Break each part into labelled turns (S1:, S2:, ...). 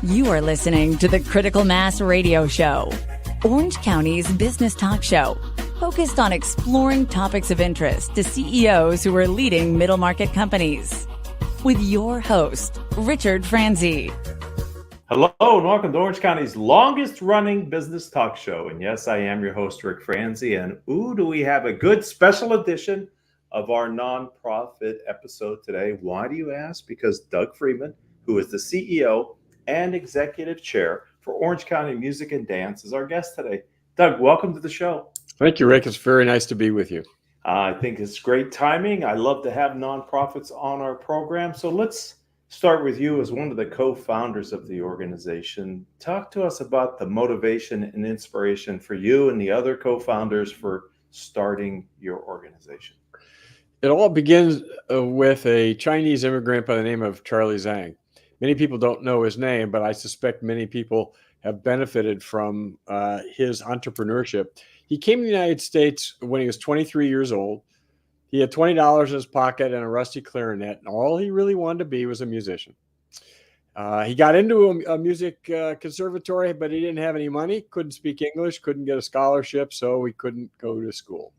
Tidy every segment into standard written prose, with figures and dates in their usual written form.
S1: You are listening to the Critical Mass Radio Show, Orange County's business talk show, focused on exploring topics of interest to CEOs who are leading middle market companies. With your host, Richard Franzi.
S2: Hello and welcome to Orange County's longest running business talk show. And yes, I am your host, Rick Franzi. And do we have a good special edition of our nonprofit episode today. Why do you ask? Because Doug Freeman, who is the CEO and executive chair for Orange County Music and Dance, is our guest today. Doug, welcome to the show.
S3: Thank you, Rick. It's very nice to be with you.
S2: I think it's great timing. I love to have nonprofits on our program. So let's start with you as one of the co-founders of the organization. Talk to us about the motivation and inspiration for you and the other co-founders for starting your organization.
S3: It all begins with a Chinese immigrant by the name of Charlie Zhang. Many people don't know his name, but I suspect many people have benefited from his entrepreneurship. He came to the United States when he was 23 years old. He had $20 in his pocket and a rusty clarinet, and all he really wanted to be was a musician. He got into a music conservatory, but he didn't have any money, couldn't speak English, couldn't get a scholarship, so he couldn't go to school.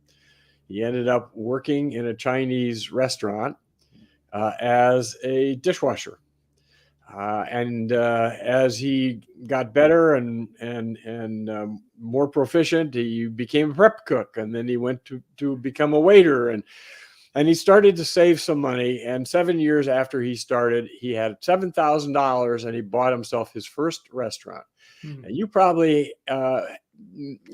S3: He ended up working in a Chinese restaurant as a dishwasher. As he got better and more proficient, he became a prep cook, and then he went to become a waiter, and he started to save some money. And 7 years after he started, he had $7,000, and he bought himself his first restaurant. Mm-hmm. And you probably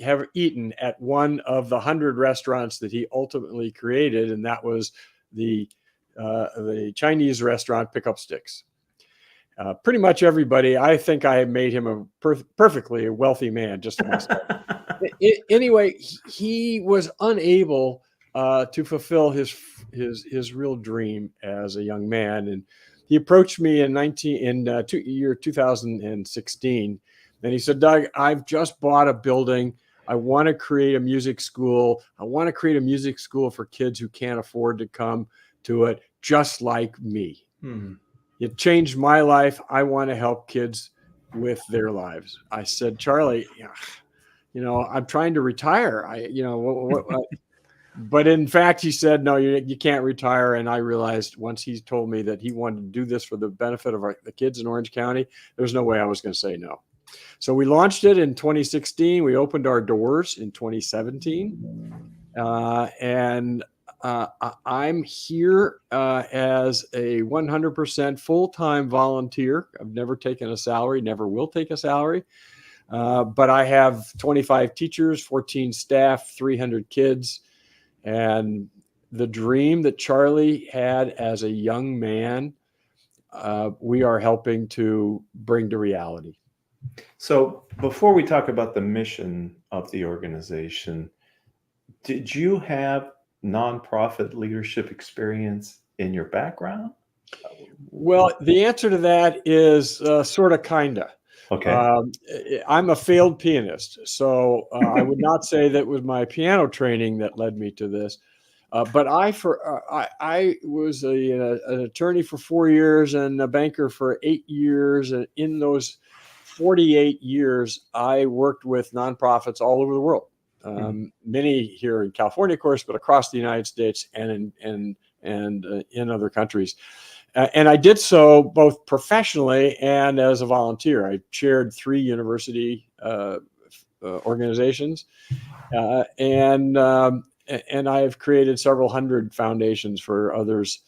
S3: have eaten at one of the 100 restaurants that he ultimately created, and that was the Chinese restaurant Pick Up Sticks. Pretty much everybody, I think I made him a perfectly wealthy man just myself. Anyway, he was unable to fulfill his real dream as a young man, and he approached me in 2016, and he said, "Doug, I've just bought a building. I want to create a music school. I want to create a music school for kids who can't afford to come to it, just like me." Hmm. It changed my life. I want to help kids with their lives. I said, "Charlie, I'm trying to retire. But in fact, he said, "No, you can't retire." And I realized once he told me that he wanted to do this for the benefit of the kids in Orange County, there's no way I was going to say no. So we launched it in 2016. We opened our doors in 2017. I'm here as a 100% full-time volunteer. I've never taken a salary, never will take a salary. But I have 25 teachers, 14 staff, 300 kids. And the dream that Charlie had as a young man, we are helping to bring to reality.
S2: So before we talk about the mission of the organization, did you have nonprofit leadership experience in your background?
S3: Well, the answer to that is sort of, kinda.
S2: Okay.
S3: I'm a failed pianist, so I would not say that was my piano training that led me to this. But I was an attorney for 4 years and a banker for 8 years. And in those 48 years, I worked with nonprofits all over the world. Many here in California, of course, but across the United States and in other countries. And I did so both professionally and as a volunteer. I chaired 3 university organizations, and I've created several hundred foundations for others.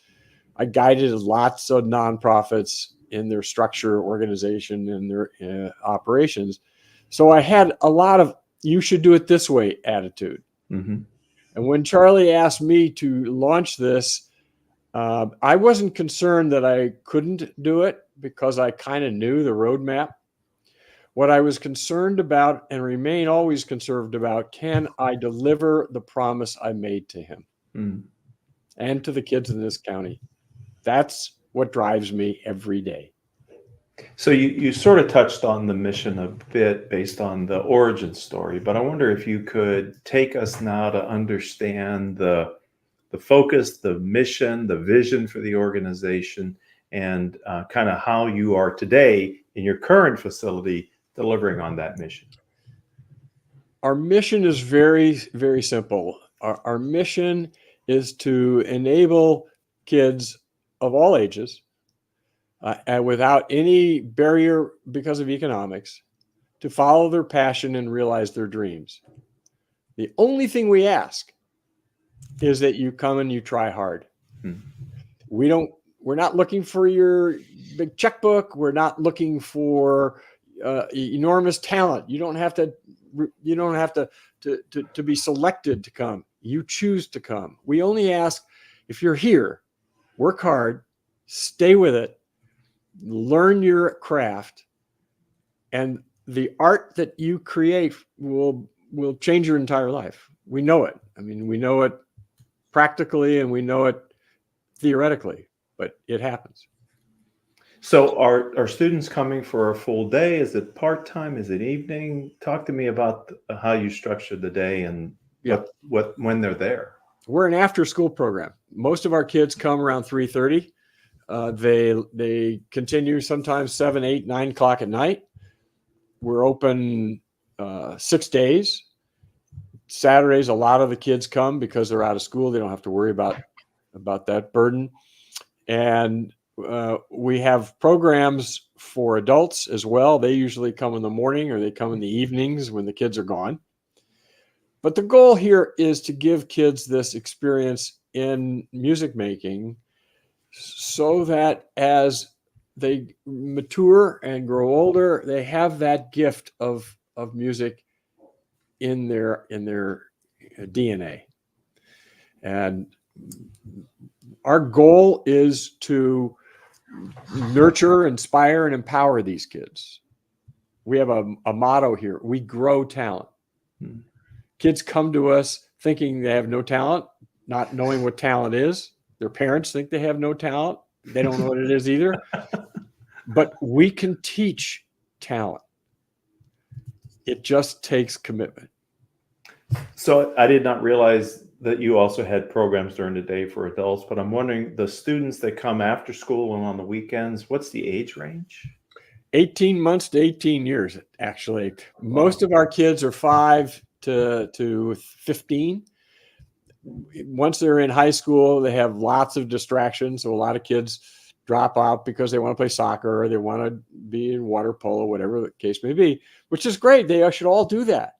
S3: I guided lots of nonprofits in their structure, organization, and their operations. So I had a lot of "you should do it this way" attitude. Mm-hmm. And when Charlie asked me to launch this, I wasn't concerned that I couldn't do it because I kind of knew the roadmap. What I was concerned about and remain always concerned about, can I deliver the promise I made to him and to the kids in this county? That's what drives me every day.
S2: So you sort of touched on the mission a bit based on the origin story, but I wonder if you could take us now to understand the focus, the mission, the vision for the organization, and kind of how you are today in your current facility delivering on that mission.
S3: Our mission is very, very simple. Our mission is to enable kids of all ages, and without any barrier because of economics, to follow their passion and realize their dreams. The only thing we ask is that you come and you try hard. We're not looking for your big checkbook. We're not looking for enormous talent. You don't have to be selected to come. You choose to come. We only ask, if you're here, work hard, stay with it, learn your craft, and the art that you create will change your entire life. We know it. I mean, we know it practically and we know it theoretically, but it happens.
S2: So are students coming for a full day? Is it part-time? Is it evening? Talk to me about how you structure the day and when they're there.
S3: We're an after-school program. Most of our kids come around 3:30. They continue sometimes 7, 8, 9 o'clock at night. We're open 6 days. Saturdays, a lot of the kids come because they're out of school. They don't have to worry about that burden. And we have programs for adults as well. They usually come in the morning or they come in the evenings when the kids are gone. But the goal here is to give kids this experience in music making so that as they mature and grow older, they have that gift of music in their DNA. And our goal is to nurture, inspire, and empower these kids. We have a motto here: we grow talent. Kids come to us thinking they have no talent, not knowing what talent is. Their parents think they have no talent. They don't know what it is either. But we can teach talent. It just takes commitment.
S2: So I did not realize that you also had programs during the day for adults, but I'm wondering, the students that come after school and on the weekends, what's the age range?
S3: 18 months to 18 years, actually. Most of our kids are 5 to 15. Once they're in high school, they have lots of distractions. So a lot of kids drop out because they want to play soccer or they want to be in water polo, whatever the case may be, which is great. They should all do that.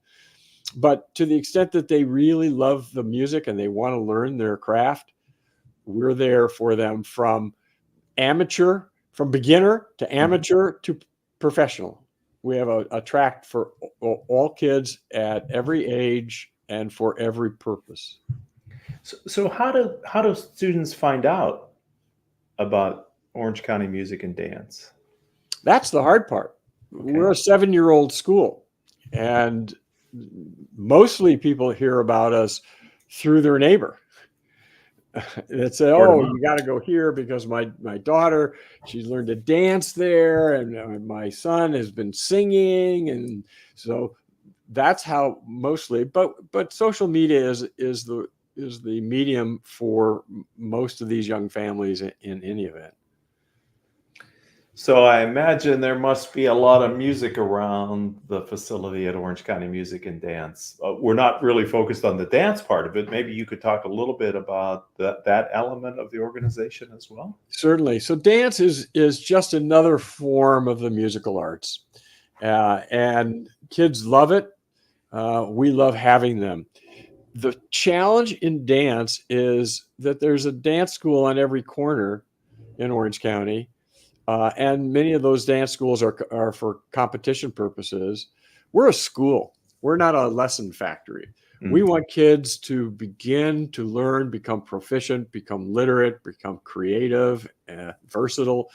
S3: But to the extent that they really love the music and they want to learn their craft, we're there for them from beginner to amateur to professional. We have a track for all kids at every age and for every purpose.
S2: So how do students find out about Orange County Music and Dance?
S3: That's the hard part. Okay. We're a 7-year-old school, and mostly people hear about us through their neighbor. They say, "Oh, you got to go here because my daughter, she's learned to dance there, and my son has been singing," and so that's how mostly. But social media is the medium for most of these young families in any event.
S2: So I imagine there must be a lot of music around the facility at Orange County Music and Dance. We're not really focused on the dance part of it. Maybe you could talk a little bit about that element of the organization as well.
S3: Certainly. So dance is just another form of the musical arts. And kids love it. We love having them. The challenge in dance is that there's a dance school on every corner in Orange County. And many of those dance schools are for competition purposes. We're a school. We're not a lesson factory. Mm-hmm. We want kids to begin to learn, become proficient, become literate, become creative, versatile.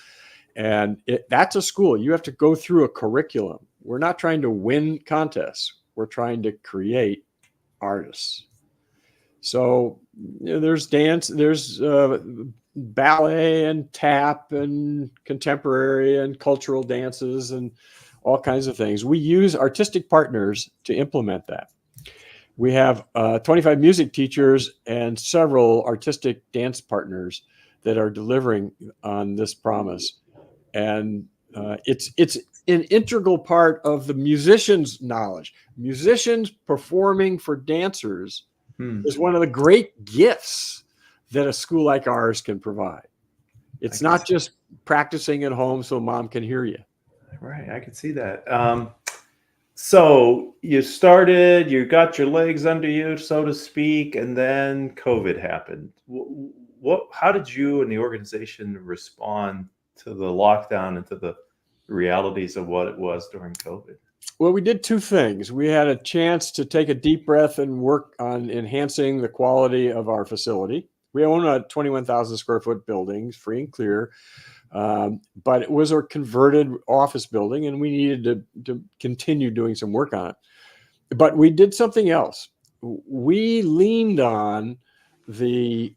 S3: And that's a school. You have to go through a curriculum. We're not trying to win contests. We're trying to create artists. So there's dance, there's ballet and tap and contemporary and cultural dances and all kinds of things. We use artistic partners to implement that. We have 25 music teachers and several artistic dance partners that are delivering on this promise. And it's an integral part of the musician's knowledge. Musicians performing for dancers is one of the great gifts that a school like ours can provide. It's not just practicing at home so mom can hear you.
S2: Right, I could see that. So you started, you got your legs under you, so to speak, and then COVID happened. How did you and the organization respond to the lockdown and to the realities of what it was during COVID?
S3: Well, we did two things. We had a chance to take a deep breath and work on enhancing the quality of our facility. We own a 21,000 square foot building, free and clear. But it was a converted office building, and we needed to continue doing some work on it. But we did something else. We leaned on the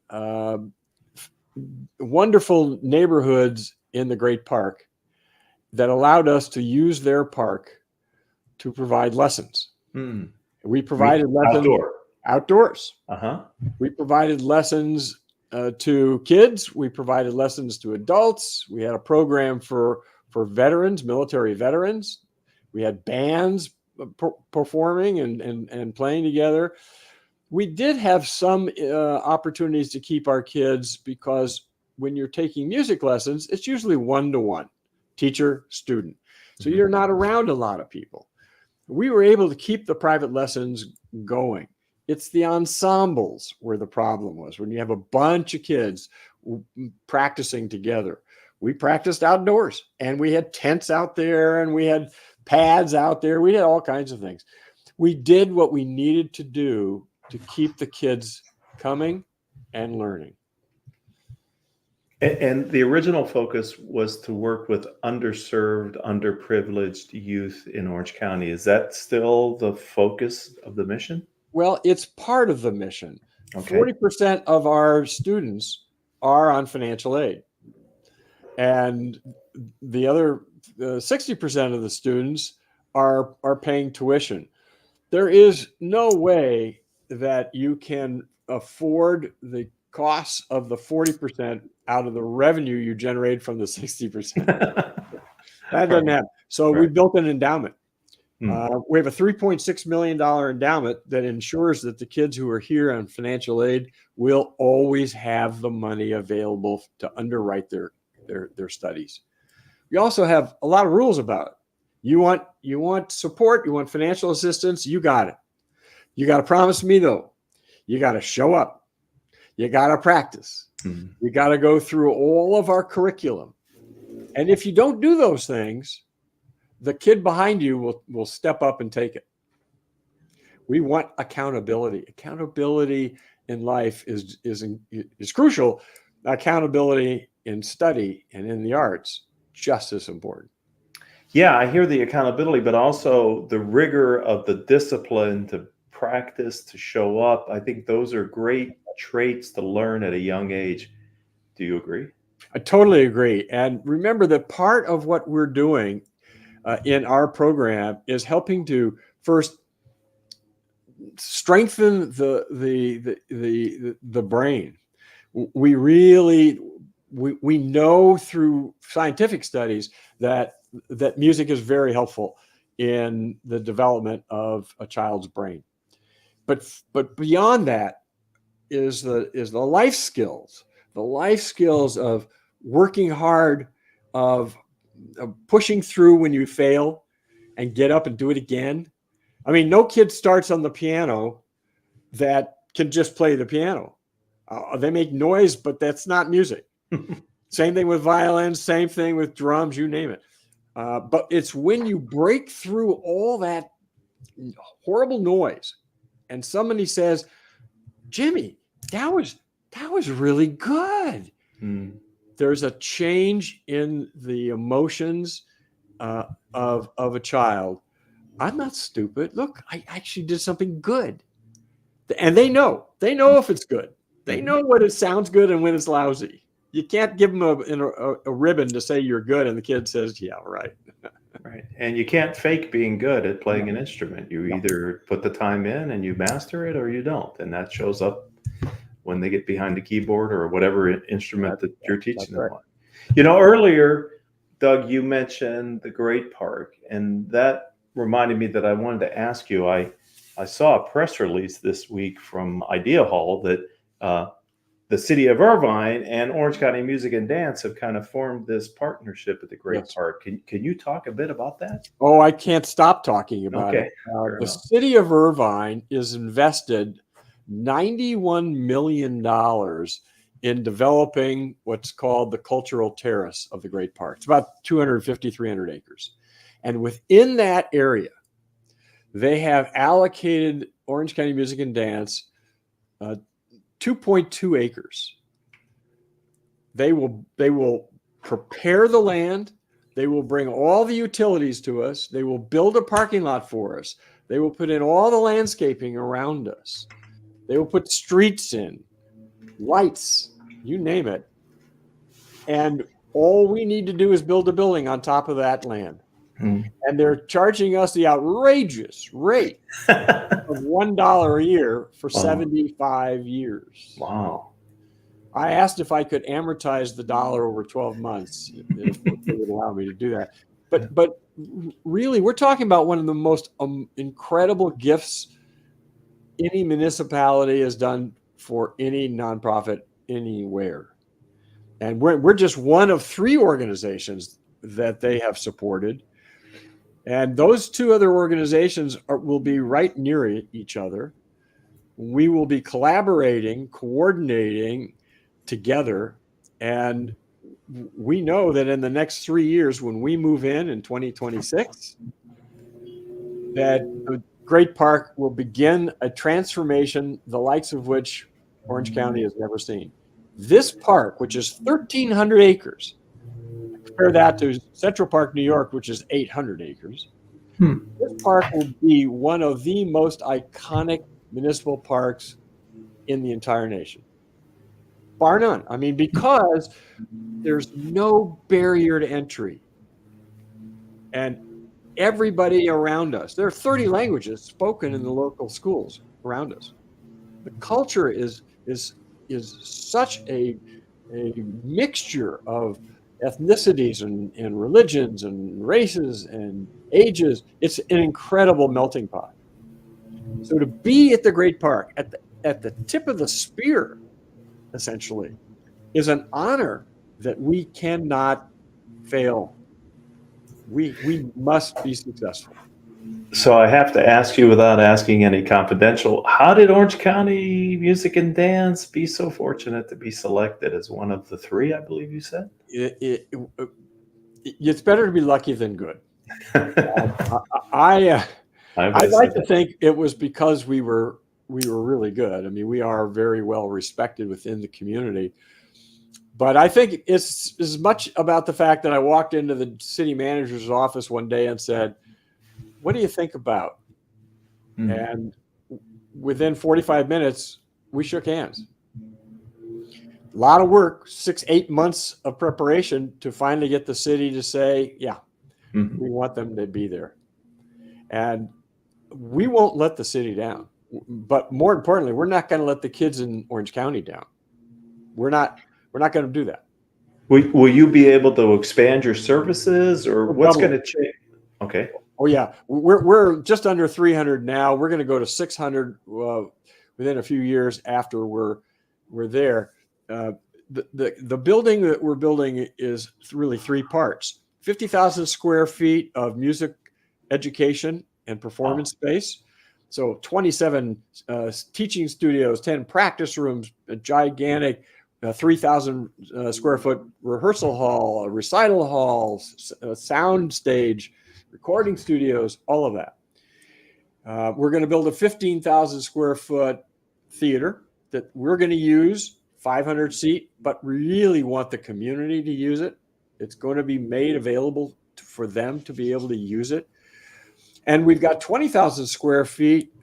S3: wonderful neighborhoods in the Great Park that allowed us to use their park to provide lessons. We provided lessons outdoors. We provided lessons to kids. We provided lessons to adults. We had a program for veterans, military veterans. We had bands performing and playing together. We did have some opportunities to keep our kids, because when you're taking music lessons, it's usually one-to-one, teacher, student. So you're not around a lot of people. We were able to keep the private lessons going. It's the ensembles where the problem was. When you have a bunch of kids practicing together, we practiced outdoors, and we had tents out there, and we had pads out there. We had all kinds of things. We did what we needed to do to keep the kids coming and learning.
S2: And the original focus was to work with underserved, underprivileged youth in Orange County. Is that still the focus of the mission?
S3: Well, it's part of the mission.
S2: Okay.
S3: 40% of our students are on financial aid. And the other 60% of the students are paying tuition. There is no way that you can afford the costs of the 40% out of the revenue you generate from the 60%. That doesn't happen. So we built an endowment. We have a $3.6 million endowment that ensures that the kids who are here on financial aid will always have the money available to underwrite their studies. We also have a lot of rules about it. You want support, you want financial assistance, you got it. You got to promise me, though. You got to show up. You got to practice. You got to go through all of our curriculum. And if you don't do those things, the kid behind you will step up and take it. We want accountability. Accountability in life is crucial. Accountability in study and in the arts, just as important.
S2: Yeah, I hear the accountability, but also the rigor of the discipline to practice, to show up. I think those are great traits to learn at a young age. Do you agree?
S3: I totally agree. And remember that part of what we're doing in our program is helping to first strengthen the brain. We know through scientific studies that music is very helpful in the development of a child's brain. But beyond that is the life skills, of working hard, of pushing through when you fail and get up and do it again. I mean, no kid starts on the piano that can just play the piano. They make noise, but that's not music. Same thing with violins, same thing with drums, you name it. But it's when you break through all that horrible noise and somebody says, Jimmy, that was really good. There's a change in the emotions of a child. I'm not stupid. Look, I actually did something good. And they know if it's good. They know when it sounds good and when it's lousy. You can't give them a ribbon to say you're good, and the kid says, yeah, right.
S2: Right. And you can't fake being good at playing an instrument. You either put the time in and you master it, or you don't. And that shows up when they get behind the keyboard or whatever instrument that you're teaching them
S3: right.
S2: on. You know, earlier, Doug, you mentioned the Great Park, and that reminded me that I wanted to ask you. I saw a press release this week from Idea Hall that the city of Irvine and Orange County Music and Dance have kind of formed this partnership at the Great
S3: Yes.
S2: Park. Can you talk a bit about that?
S3: Oh, I can't stop talking about
S2: Okay,
S3: it.
S2: fair
S3: The
S2: enough.
S3: city of Irvine is invested $91 million in developing what's called the cultural terrace of the Great Park. It's about 250, 300 acres. And within that area, they have allocated Orange County Music and Dance 2.2 acres. They will prepare the land. They will bring all the utilities to us. They will build a parking lot for us. They will put in all the landscaping around us. They will put streets in, lights, you name it. And all we need to do is build a building on top of that land. And they're charging us the outrageous rate of $1 a year for 75 years.
S2: Wow.
S3: I asked if I could amortize the dollar over 12 months, if they would allow me to do that. But really, we're talking about one of the most incredible gifts any municipality has done for any nonprofit anywhere. And we're just one of 3 organizations that they have supported. And those 2 other organizations will be right near each other. We will be collaborating, coordinating together. And we know that in the next 3 years, when we move in 2026, that the Great Park will begin a transformation, the likes of which Orange County has never seen. This park, which is 1,300 acres, compare that to Central Park, New York, which is 800 acres. This park will be one of the most iconic municipal parks in the entire nation, bar none. I mean, because there's no barrier to entry. And everybody around us, there are 30 languages spoken in the local schools around us. The culture is such a mixture of ethnicities and religions and races and ages. It's an incredible melting pot. So to be at the Great Park, at the tip of the spear, essentially, is an honor that we cannot fail. We must be successful.
S2: So I have to ask you, without asking any confidential, how did Orange County Music and Dance be so fortunate to be selected as one of the 3, I believe you said?
S3: It's better to be lucky than good. I'd like to think it was because we were really good. I mean, we are very well respected within the community. But I think it's as much about the fact that I walked into the city manager's office one day and said, "What do you think about?" And within 45 minutes, we shook hands. A lot of work, 6-8 months of preparation to finally get the city to say, yeah, we want them to be there. And we won't let the city down. But more importantly, we're not going to let the kids in Orange County down. We're not going to do that.
S2: Will you be able to expand your services, or what's going to change? Okay.
S3: Oh yeah, we're just under 300 now. We're going to go to 600 within a few years after we're there. The building that we're building is really 3 parts: 50,000 square feet of music education and performance space. So 27 teaching studios, 10 practice rooms, a gigantic 3,000 square foot rehearsal hall, a recital hall, a sound stage, recording studios, all of that. We're going to build a 15,000 square foot theater that we're going to use, 500 seat, but really want the community to use it. It's going to be made available for them to be able to use it. And we've got 20,000 square feet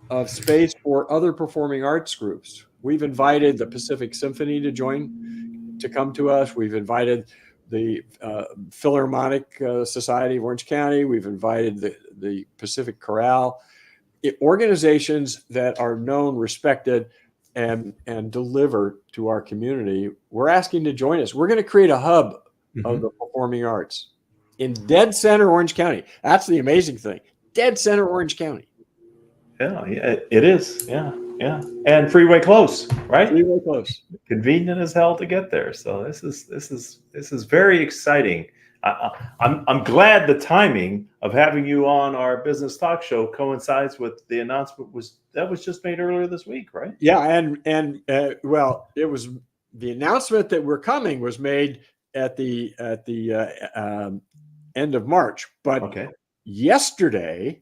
S3: of space for other performing arts groups. We've invited the Pacific Symphony to come to us. We've invited the Philharmonic Society of Orange County. We've invited the Pacific Chorale, organizations that are known, respected and deliver to our community, we're asking to join us. We're going to create a hub of the performing arts in dead center Orange County. That's the amazing thing. Dead center Orange County.
S2: Yeah, it is. Yeah. And freeway close, right?
S3: Freeway close.
S2: Convenient as hell to get there. So this is very exciting. I'm glad the timing of having you on our business talk show coincides with the announcement that was just made earlier this week, right?
S3: Yeah, and well, it was the announcement that we're coming was made at the end of March, but yesterday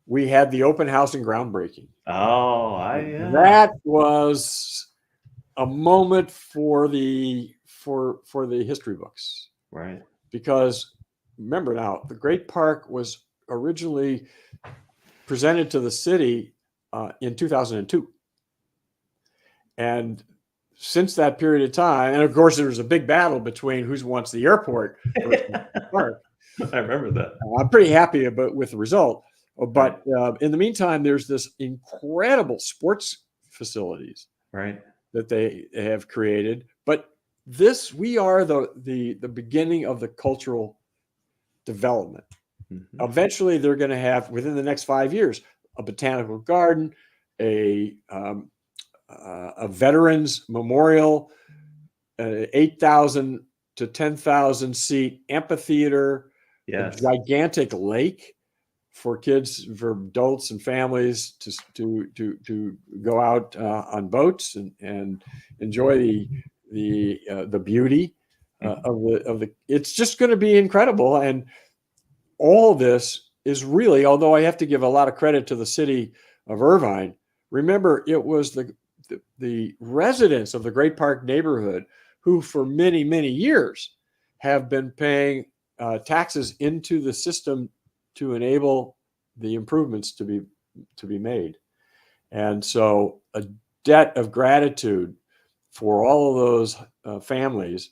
S3: we had the open house and groundbreaking.
S2: Oh,
S3: that was a moment for the history books,
S2: right?
S3: Because remember now, the Great Park was originally presented to the city in 2002. And since that period of time, and of course, there was a big battle between who wants the airport versus the park.
S2: I remember that.
S3: I'm pretty happy with the result. But in the meantime, there's this incredible sports facilities,
S2: right,
S3: that they have created. But we are the beginning of the cultural development. Mm-hmm. Eventually, they're going to have, within the next 5 years, a botanical garden, a veterans memorial, 8,000 to 10,000 seat amphitheater, a gigantic lake for kids, for adults and families to go out on boats and enjoy the beauty of the. It's just going to be incredible, and all this is really, although I have to give a lot of credit to the city of Irvine. Remember, it was the residents of the Great Park neighborhood who, for many years, have been paying taxes into the system to enable the improvements to be made. And so a debt of gratitude for all of those families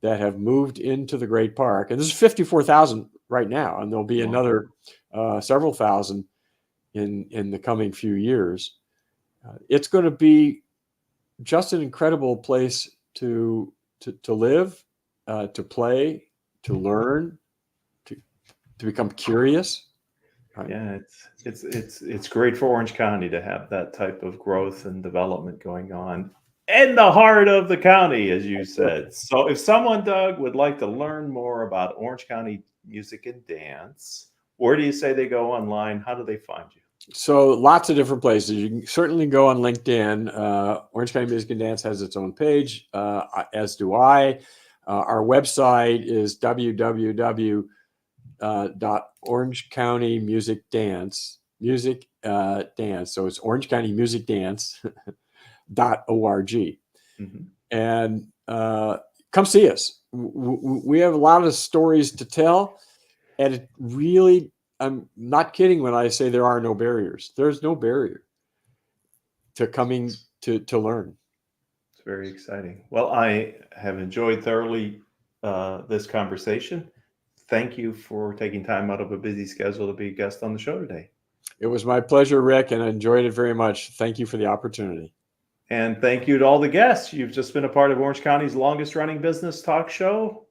S3: that have moved into the Great Park. And this is 54,000 right now, and there'll be another several thousand in the coming few years. It's going to be just an incredible place to live, to play, to learn, to become curious. Right?
S2: Yeah, it's great for Orange County to have that type of growth and development going on in the heart of the county, as you said. So if someone, Doug, would like to learn more about Orange County music and dance, where do you say they go online? How do they find you?
S3: So lots of different places. You can certainly go on LinkedIn. Orange County Music and Dance has its own page, as do I. Our website is www.orangecountymusicdance. So it's Orange County Music Dance.org. Mm-hmm. And come see us. We have a lot of stories to tell, and it really, I'm not kidding when I say there are no barriers. There's no barrier to coming to learn.
S2: It's very exciting. Well, I have enjoyed thoroughly this conversation. Thank you for taking time out of a busy schedule to be a guest on the show today.
S3: It was my pleasure, Rick, and I enjoyed it very much. Thank you for the opportunity.
S2: And thank you to all the guests. You've just been a part of Orange County's longest running business talk show.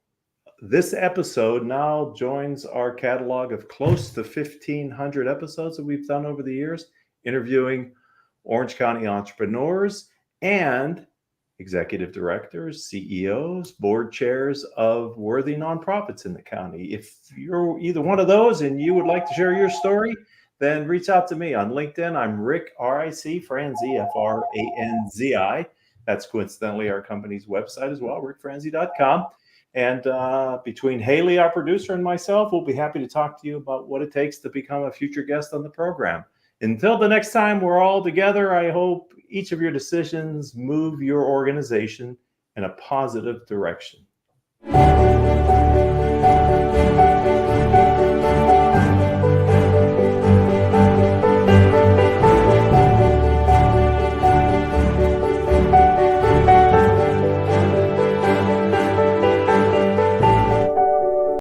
S2: This episode now joins our catalog of close to 1,500 episodes that we've done over the years, interviewing Orange County entrepreneurs and executive directors, CEOs, board chairs of worthy nonprofits in the county. If you're either one of those and you would like to share your story, then reach out to me on LinkedIn. I'm Rick, R-I-C, Franzi, F-R-A-N-Z-I. That's coincidentally our company's website as well, rickfranzi.com. And between Haley, our producer, and myself, we'll be happy to talk to you about what it takes to become a future guest on the program. Until the next time we're all together, I hope each of your decisions move your organization in a positive direction.